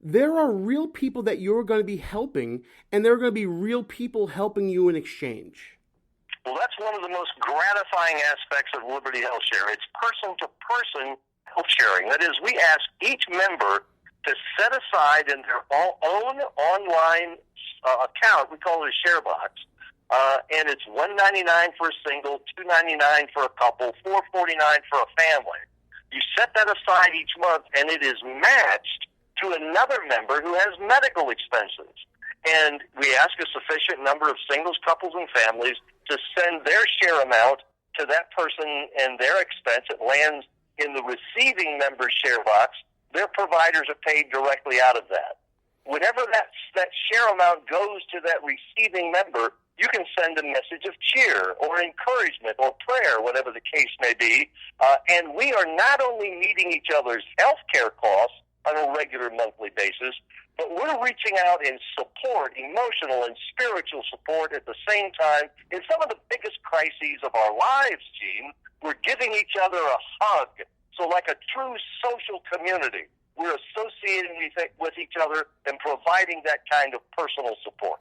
there are real people that you're going to be helping, and there are going to be real people helping you in exchange. Well, that's one of the most gratifying aspects of Liberty Health Share. It's person-to-person health sharing. That is, we ask each member to set aside in their own online account, we call it a share box, and it's $199 for a single, $299 for a couple, $449 for a family. You set that aside each month, and it is matched to another member who has medical expenses. And we ask a sufficient number of singles, couples, and families to send their share amount to that person and their expense. It lands in the receiving member's share box. Their providers are paid directly out of that. Whenever that share amount goes to that receiving member, you can send a message of cheer or encouragement or prayer, whatever the case may be. And we are not only meeting each other's health care costs on a regular monthly basis, but we're reaching out in support, emotional and spiritual support at the same time. In some of the biggest crises of our lives, Gene, we're giving each other a hug. So like a true social community, we're associating with each other and providing that kind of personal support.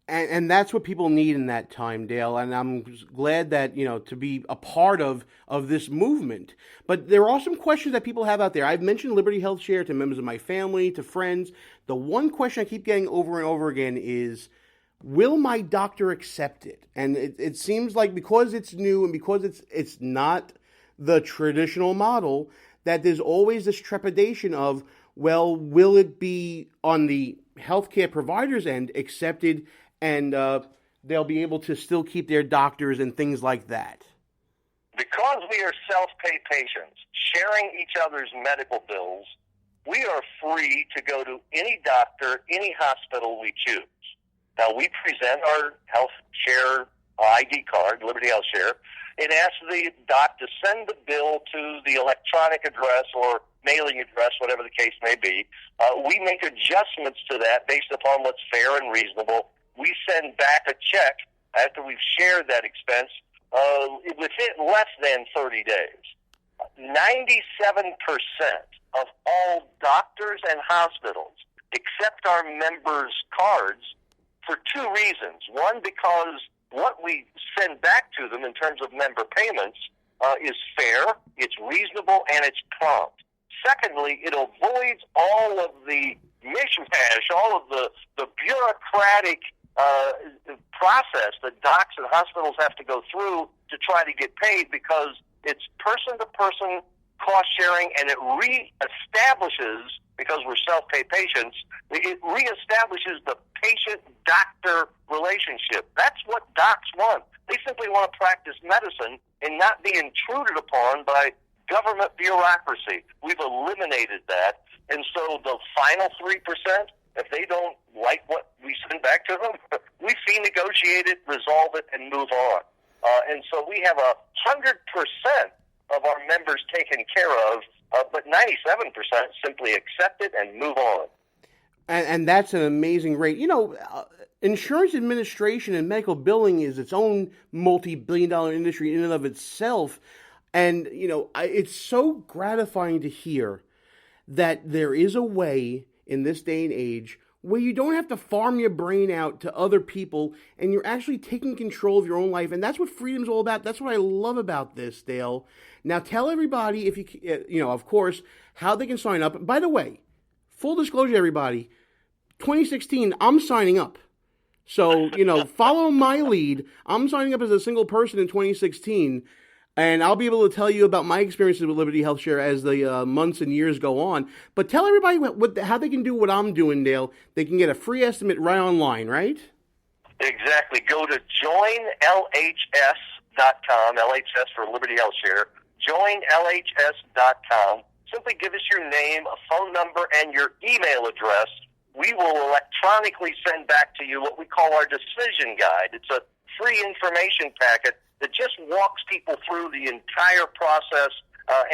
And that's what people need in that time, Dale. And I'm glad that, to be a part of this movement. But there are some questions that people have out there. I've mentioned Liberty Health Share to members of my family, to friends. The one question I keep getting over and over again is, will my doctor accept it? And it seems like because it's new and because it's not the traditional model, that there's always this trepidation of, well, will it be on the healthcare provider's end accepted, and they'll be able to still keep their doctors and things like that? Because we are self-pay patients, sharing each other's medical bills, we are free to go to any doctor, any hospital we choose. Now, we present our health share ID card, Liberty Health Share, and ask the doc to send the bill to the electronic address or mailing address, whatever the case may be. We make adjustments to that based upon what's fair and reasonable. We send back a check after we've shared that expense within less than 30 days. 97% of all doctors and hospitals accept our members' cards for two reasons. One, because what we send back to them in terms of member payments is fair, it's reasonable, and it's prompt. Secondly, it avoids all of the mishmash, all of the bureaucratic process that docs and hospitals have to go through to try to get paid, because it's person-to-person cost sharing, and it reestablishes, because we're self-pay patients, it reestablishes the patient-doctor relationship. That's what docs want. They simply want to practice medicine and not be intruded upon by government bureaucracy. We've eliminated that. And so the final 3%, if they don't like what we send back to them, we fee negotiate it, resolve it, and move on. And so we have 100% of our members taken care of, but 97% simply accept it and move on. And that's an amazing rate. Insurance administration and medical billing is its own multi-billion-dollar industry in and of itself. And, it's so gratifying to hear that there is a way in this day and age where you don't have to farm your brain out to other people, and you're actually taking control of your own life. And that's what freedom's all about. That's what I love about this, Dale. Now, tell everybody, if you, of course, how they can sign up. By the way, full disclosure, everybody, 2016, I'm signing up. So, follow my lead. I'm signing up as a single person in 2016, and I'll be able to tell you about my experiences with Liberty Health Share as the months and years go on. But tell everybody how they can do what I'm doing, Dale. They can get a free estimate right online, right? Exactly. Go to joinlhs.com, LHS for Liberty Health Share, joinlhs.com. Simply give us your name, a phone number, and your email address. We will electronically send back to you what we call our decision guide. It's a free information packet that just walks people through the entire process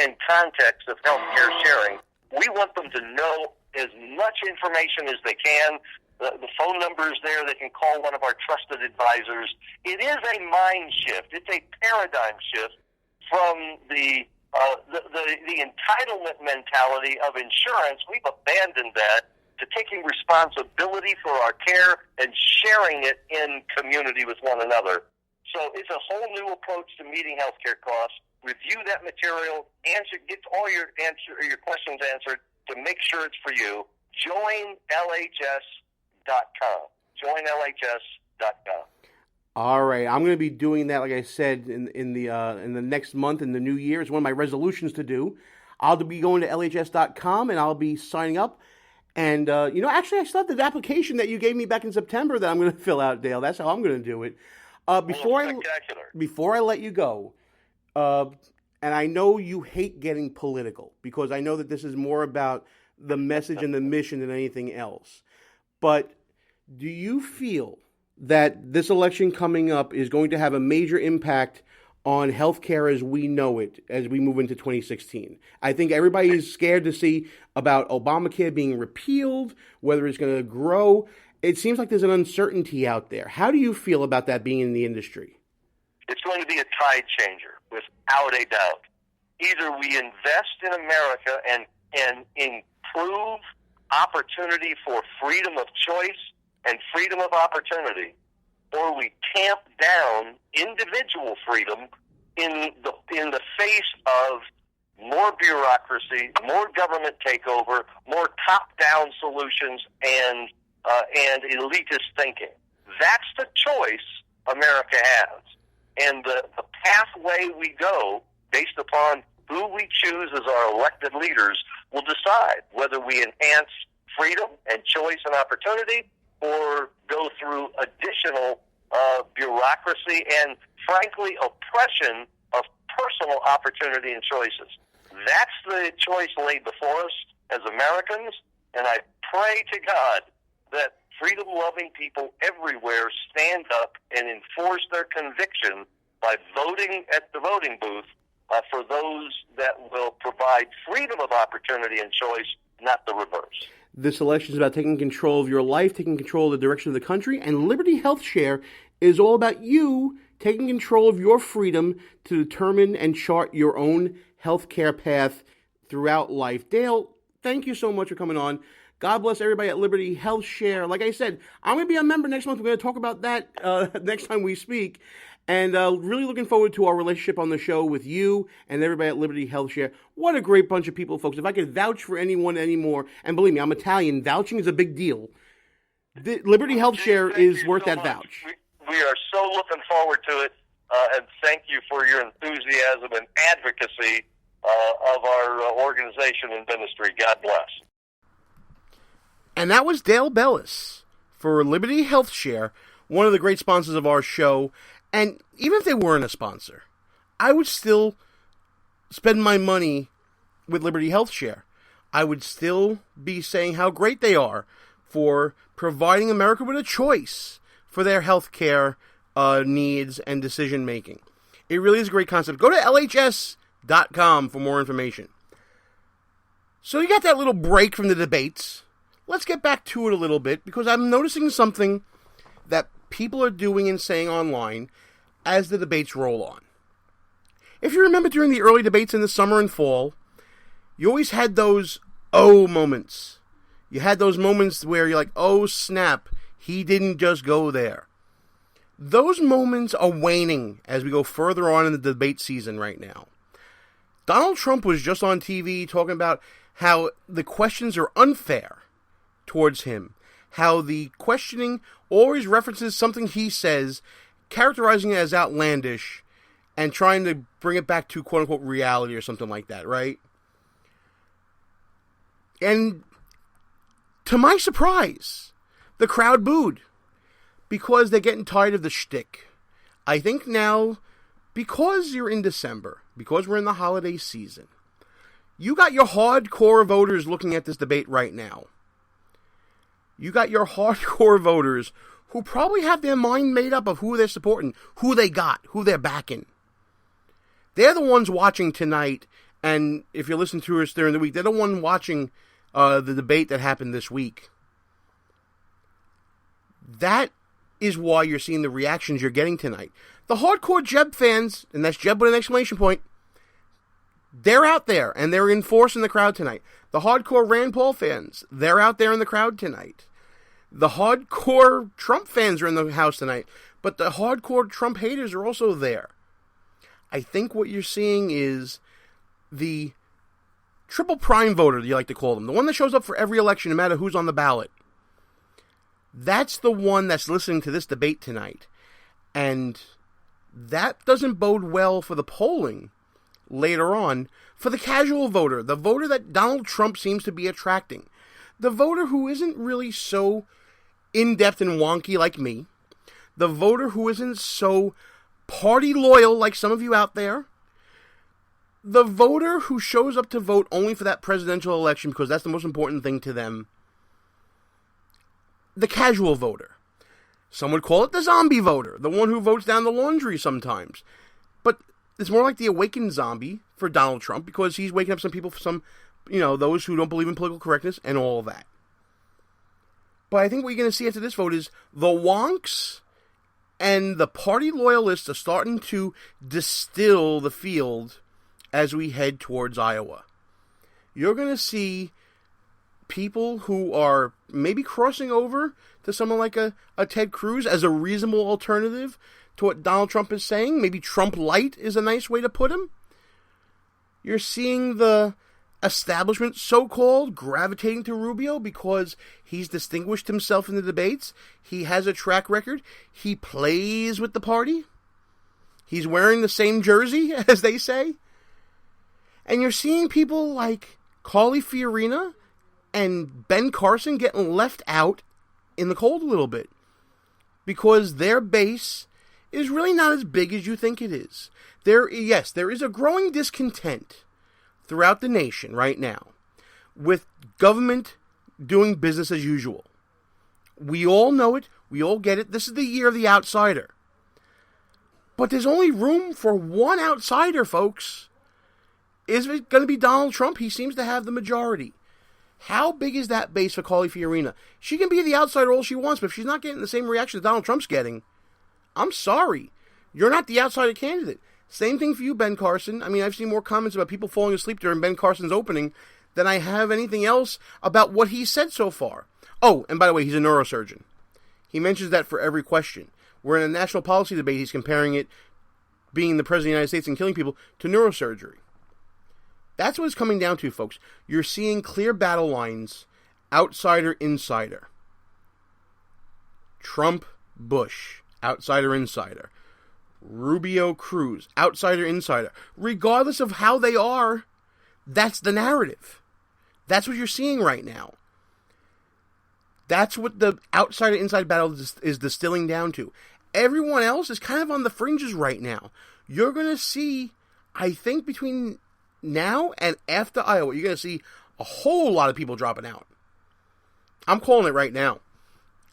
and context of healthcare sharing. We want them to know as much information as they can. The phone number is there. They can call one of our trusted advisors. It is a mind shift. It's a paradigm shift from the entitlement mentality of insurance. We've abandoned that to taking responsibility for our care and sharing it in community with one another. So it's a whole new approach to meeting healthcare costs. Review that material, get all your questions answered to make sure it's for you. JoinLHS.com. JoinLHS.com. All right, I'm going to be doing that, like I said, in the next month, in the new year. It's one of my resolutions to do. I'll be going to LHS.com, and I'll be signing up. And, actually, I still have the application that you gave me back in September that I'm going to fill out, Dale. That's how I'm going to do it. Before I let you go, and I know you hate getting political, because I know that this is more about the message and the mission than anything else. But do you feel that this election coming up is going to have a major impact on healthcare as we know it as we move into 2016? I think everybody is scared to see about Obamacare being repealed, whether it's going to grow. It seems like there's an uncertainty out there. How do you feel about that being in the industry? It's going to be a tide changer, without a doubt. Either we invest in America and improve opportunity for freedom of choice and freedom of opportunity, or we tamp down individual freedom in the face of more bureaucracy, more government takeover, more top-down solutions, and elitist thinking. That's the choice America has. And the pathway we go, based upon who we choose as our elected leaders, will decide whether we enhance freedom and choice and opportunity, or go through additional bureaucracy and, frankly, oppression of personal opportunity and choices. That's the choice laid before us as Americans, and I pray to God that freedom-loving people everywhere stand up and enforce their conviction by voting at the voting booth for those that will provide freedom of opportunity and choice, not the reverse. This election is about taking control of your life, taking control of the direction of the country, and Liberty Health Share is all about you taking control of your freedom to determine and chart your own healthcare path throughout life. Dale, thank you so much for coming on. God bless everybody at Liberty Health Share. Like I said, I'm going to be a member next month. We're going to talk about that next time we speak. And really looking forward to our relationship on the show with you and everybody at Liberty Health Share. What a great bunch of people, folks. If I could vouch for anyone anymore, and believe me, I'm Italian, vouching is a big deal. Liberty Health Share is worth that vouch. We are so looking forward to it, and thank you for your enthusiasm and advocacy of our organization and ministry. God bless. And that was Dale Bellis for Liberty Health Share, one of the great sponsors of our show. And even if they weren't a sponsor, I would still spend my money with Liberty Health Share. I would still be saying how great they are for providing America with a choice for their health care needs and decision making. It really is a great concept. Go to LHS.com for more information. So you got that little break from the debates. Let's get back to it a little bit, because I'm noticing something that people are doing and saying online as the debates roll on. If you remember during the early debates in the summer and fall, you always had those oh moments. You had those moments where you're like, oh snap, he didn't just go there. Those moments are waning as we go further on in the debate season right now. Donald Trump was just on TV talking about how the questions are unfair towards him. How the questioning always references something he says, characterizing it as outlandish, and trying to bring it back to quote-unquote reality or something like that, right? And to my surprise, the crowd booed, because they're getting tired of the shtick. I think now, because you're in December, because we're in the holiday season, you got your hardcore voters looking at this debate right now. You got your hardcore voters who probably have their mind made up of who they're supporting, who they got, who they're backing. They're the ones watching tonight, and if you're listening to us during the week, they're the one watching the debate that happened this week. That is why you're seeing the reactions you're getting tonight. The hardcore Jeb fans, and that's Jeb with an exclamation point, They're out there, and they're in force in the crowd tonight. The hardcore Rand Paul fans, they're out there in the crowd tonight. The hardcore Trump fans are in the house tonight, but the hardcore Trump haters are also there. I think what you're seeing is the triple prime voter, you like to call them, the one that shows up for every election, no matter who's on the ballot. That's the one that's listening to this debate tonight. And that doesn't bode well for the polling later on for the casual voter, the voter that Donald Trump seems to be attracting. The voter who isn't really so in-depth and wonky like me. The voter who isn't so party loyal like some of you out there. The voter who shows up to vote only for that presidential election because that's the most important thing to them. The casual voter. Some would call it the zombie voter, the one who votes down the laundry sometimes. But it's more like the awakened zombie for Donald Trump because he's waking up some people, those who don't believe in political correctness and all of that. But I think what you're going to see after this vote is the wonks and the party loyalists are starting to distill the field as we head towards Iowa. You're going to see people who are maybe crossing over to someone like a Ted Cruz as a reasonable alternative to what Donald Trump is saying. Maybe Trump light is a nice way to put him. You're seeing the establishment, so-called, gravitating to Rubio because he's distinguished himself in the debates. He has a track record. He plays with the party. He's wearing the same jersey, as they say. And you're seeing people like Carly Fiorina and Ben Carson getting left out in the cold a little bit because their base is really not as big as you think it is. There is a growing discontent throughout the nation right now with government doing business as usual. We all know it. We all get it. This is the year of the outsider. But there's only room for one outsider, folks. Is it going to be Donald Trump? He seems to have the majority. How big is that base for Carly Fiorina? She can be the outsider all she wants, but if she's not getting the same reaction that Donald Trump's getting, I'm sorry. You're not the outsider candidate. Same thing for you, Ben Carson. I mean, I've seen more comments about people falling asleep during Ben Carson's opening than I have anything else about what he said so far. Oh, and by the way, he's a neurosurgeon. He mentions that for every question. We're in a national policy debate. He's comparing it, being the President of the United States and killing people, to neurosurgery. That's what it's coming down to, folks. You're seeing clear battle lines, outsider, insider. Trump, Bush, outsider, insider. Rubio, Cruz, outsider, insider. Regardless of how they are, that's the narrative. That's what you're seeing right now. That's what the outsider-inside battle is distilling down to. Everyone else is kind of on the fringes right now. You're going to see, I think, between now and after Iowa, you're going to see a whole lot of people dropping out. I'm calling it right now.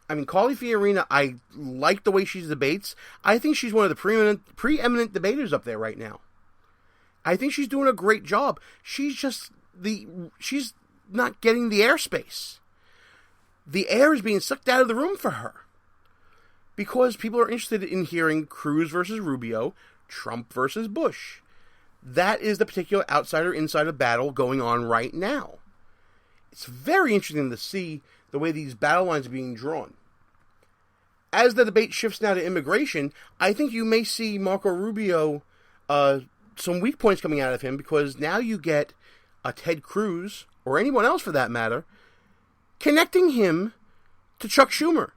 I mean, Carly Fiorina, I like the way she debates. I think she's one of the preeminent debaters up there right now. I think she's doing a great job. She's not getting the airspace. The air is being sucked out of the room for her. Because people are interested in hearing Cruz versus Rubio, Trump versus Bush. That is the particular outsider-insider battle going on right now. It's very interesting to see the way these battle lines are being drawn. As the debate shifts now to immigration, I think you may see Marco Rubio, some weak points coming out of him, because now you get a Ted Cruz, or anyone else for that matter, connecting him to Chuck Schumer.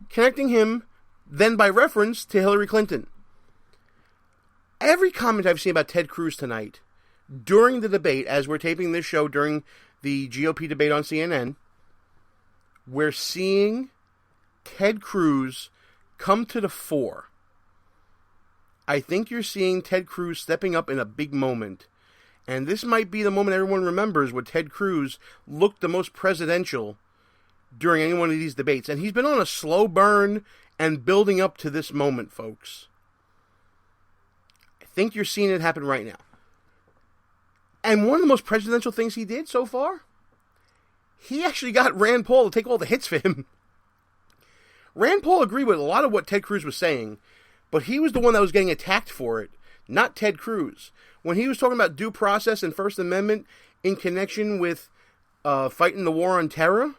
Connecting him, then by reference, to Hillary Clinton. Every comment I've seen about Ted Cruz tonight, during the debate, as we're taping this show during the GOP debate on CNN, we're seeing Ted Cruz come to the fore. I think you're seeing Ted Cruz stepping up in a big moment. And this might be the moment everyone remembers where Ted Cruz looked the most presidential during any one of these debates. And he's been on a slow burn and building up to this moment, folks. I think you're seeing it happen right now. And one of the most presidential things he did so far, he actually got Rand Paul to take all the hits for him. Rand Paul agreed with a lot of what Ted Cruz was saying, but he was the one that was getting attacked for it, not Ted Cruz. When he was talking about due process and First Amendment in connection with fighting the war on terror,